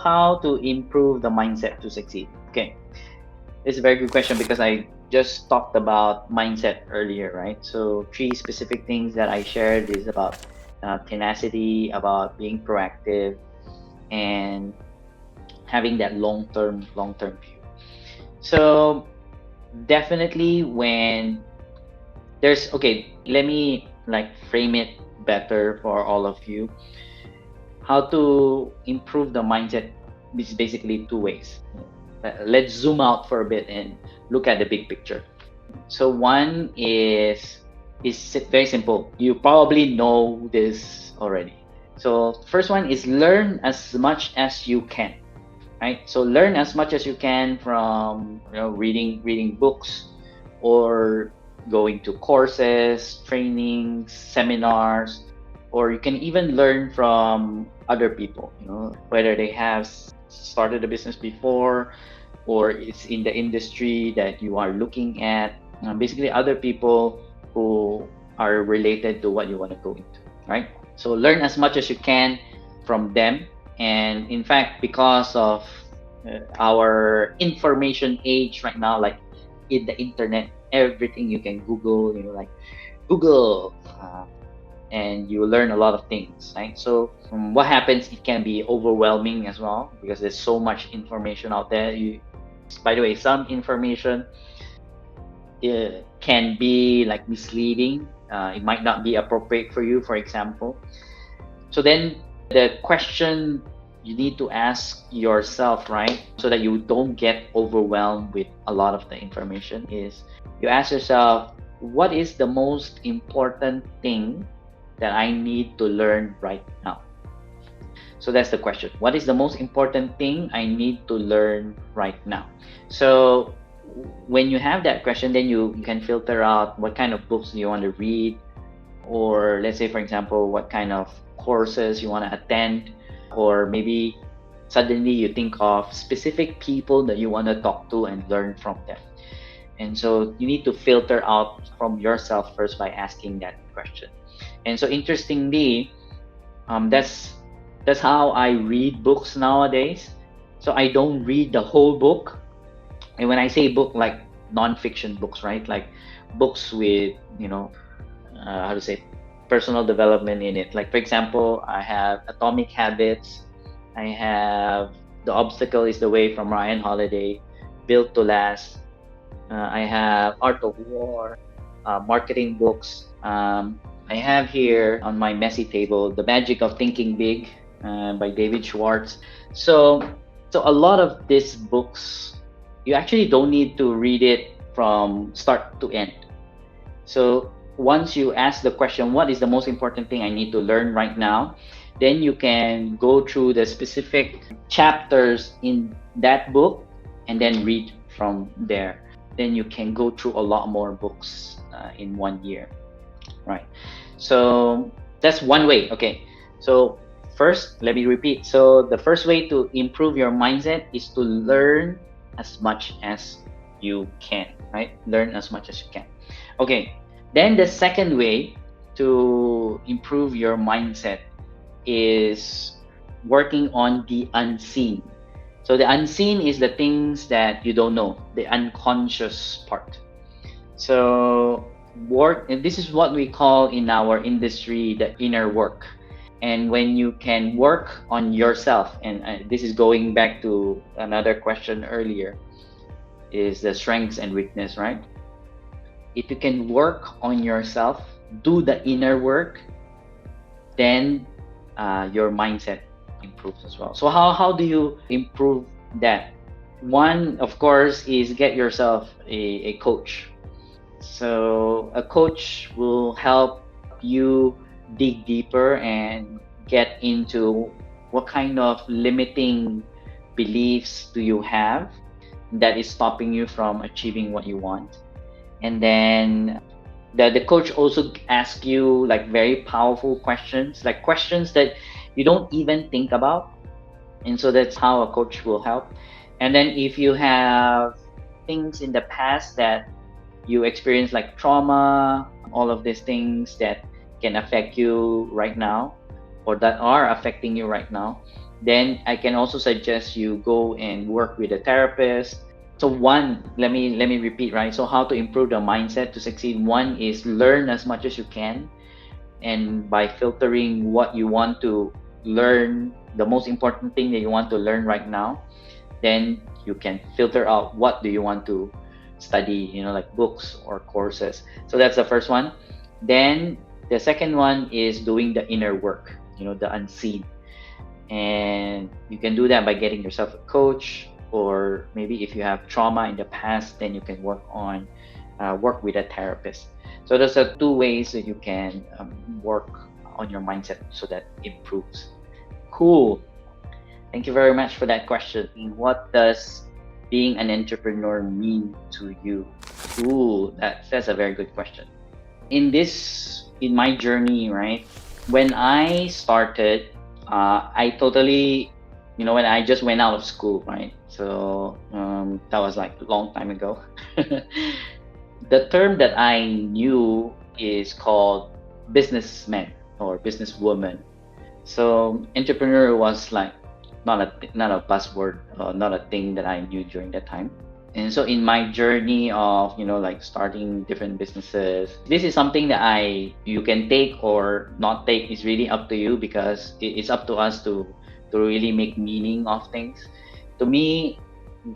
How to improve the mindset to succeed? Okay, it's a very good question because I just talked about mindset earlier, right? So three specific things that I shared is about tenacity, about being proactive, and having that long-term view. So definitely when there's okay, let me like frame it better for all of you. How to improve the mindset is basically two ways. Let's zoom out for a bit and look at the big picture. So one is very simple. You probably know this already. So first one is learn as much as you can, right? So learn as much as you can from reading books or going to courses, trainings, seminars, or you can even learn from other people, whether they have started a business before or it's in the industry that you are looking at. Basically, other people who are related to what you want to go into, right? So learn as much as you can from them. And in fact, because of our information age right now, like in the internet, everything you can Google, like Google, and you learn a lot of things, right? So what happens, it can be overwhelming as well because there's so much information out there. By the way, some information can be like misleading. It might not be appropriate for you, for example. So then the question you need to ask yourself, right, so that you don't get overwhelmed with a lot of the information, is you ask yourself, what is the most important thing that I need to learn right now? So that's the question. What is the most important thing I need to learn right now? So when you have that question, then you can filter out what kind of books you want to read, or let's say, for example, what kind of courses you want to attend, or maybe suddenly you think of specific people that you want to talk to and learn from them. And so you need to filter out from yourself first by asking that question. And so interestingly, that's how I read books nowadays. So I don't read the whole book. And when I say book, like non-fiction books, right? Like books with, how to say, personal development in it. Like, for example, I have Atomic Habits. I have The Obstacle is the Way from Ryan Holiday, Built to Last. I have Art of War, marketing books. I have here on my messy table The Magic of Thinking Big by David Schwartz. So a lot of these books, you actually don't need to read it from start to end. So once you ask the question, what is the most important thing I need to learn right now? Then you can go through the specific chapters in that book and then read from there. Then you can go through a lot more books in 1 year, right? So that's one way. Okay, so first, let me repeat. So the first way to improve your mindset is to learn as much as you can, right? Learn as much as you can. Okay, then the second way to improve your mindset is working on the unseen. So the unseen is the things that you don't know, the unconscious part. So and this is what we call in our industry the inner work. And when you can work on yourself, and this is going back to another question earlier, is the strengths and weakness, right? If you can work on yourself, do the inner work, then your mindset improves as well. So how do you improve that? One, of course, is get yourself a coach. So a coach will help you dig deeper and get into what kind of limiting beliefs do you have that is stopping you from achieving what you want. And then the coach also asks you like very powerful questions, like questions that you don't even think about. And so that's how a coach will help. And then if you have things in the past that you experience, like trauma, all of these things that can affect you right now or that are affecting you right now, then I can also suggest you go and work with a therapist. So one, let me repeat, right? So how to improve the mindset to succeed? One is learn as much as you can, and by filtering what you want to learn, the most important thing that you want to learn right now, then you can filter out what do you want to study, like books or courses. So that's the first one. Then the second one is doing the inner work, the unseen. And you can do that by getting yourself a coach, or maybe if you have trauma in the past, then you can work with a therapist. So those are two ways that you can work on your mindset so that improves. Cool. Thank you very much for that question. What does being an entrepreneur mean to you? Ooh, that's a very good question. In my journey, right? When I started, I totally, when I just went out of school, right? So that was like a long time ago. The term that I knew is called businessman or businesswoman. So entrepreneur was like not a buzzword, not a thing that I knew during that time. And so in my journey of like starting different businesses, this is something that you can take or not take. Is really up to you, because it's up to us to really make meaning of things. To me,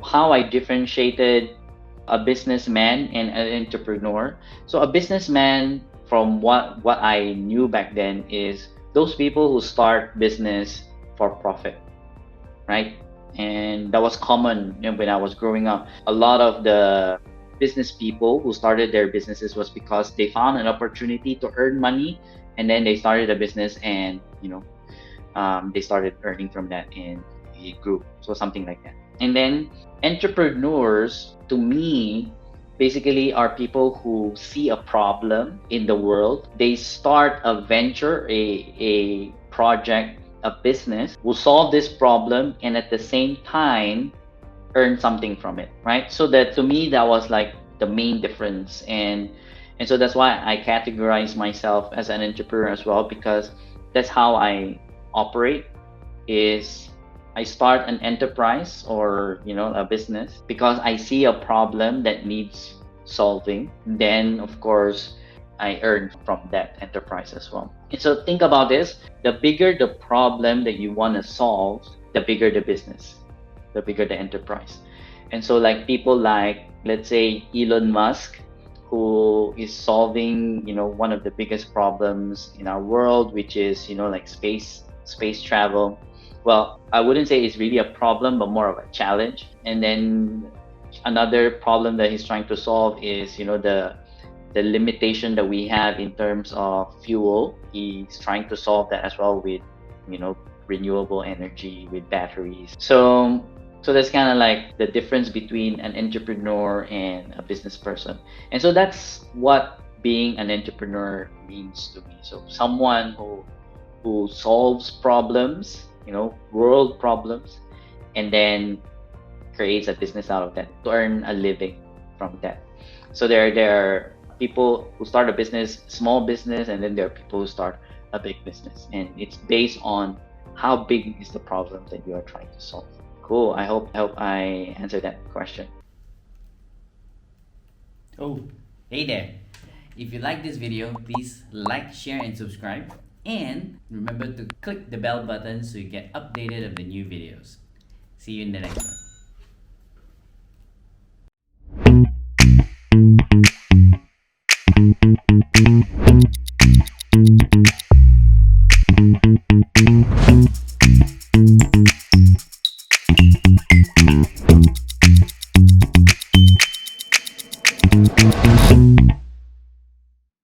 how I differentiated a businessman and an entrepreneur. So a businessman, from what I knew back then, is those people who start business for profit, right? And that was common when I was growing up. A lot of the business people who started their businesses was because they found an opportunity to earn money, and then they started a business, and they started earning from that, and it grew. So something like that. And then entrepreneurs, to me, basically are people who see a problem in the world. They start a venture, a project, a business, will solve this problem, and at the same time earn something from it, right? So that, to me, that was like the main difference. And so that's why I categorize myself as an entrepreneur as well, because that's how I operate. Is I start an enterprise, or a business, because I see a problem that needs solving. Then of course I earn from that enterprise as well. And so think about this: the bigger the problem that you want to solve, the bigger the business, the bigger the enterprise. And so, like, people like, let's say, Elon Musk, who is solving one of the biggest problems in our world, which is like space travel. Well, I wouldn't say it's really a problem, but more of a challenge. And then another problem that he's trying to solve is the limitation that we have in terms of fuel. He's trying to solve that as well with renewable energy, with batteries. So that's kind of like the difference between an entrepreneur and a business person. And so that's what being an entrepreneur means to me. So someone who solves problems, world problems, and then creates a business out of that to earn a living from that. So there are people who start a business, small business, and then there are people who start a big business, and it's based on how big is the problem that you are trying to solve. Cool. I hope I answered that question. Oh, hey there. If you like this video, please like, share, and subscribe. And remember to click the bell button so you get updated of the new videos. See you in the next one.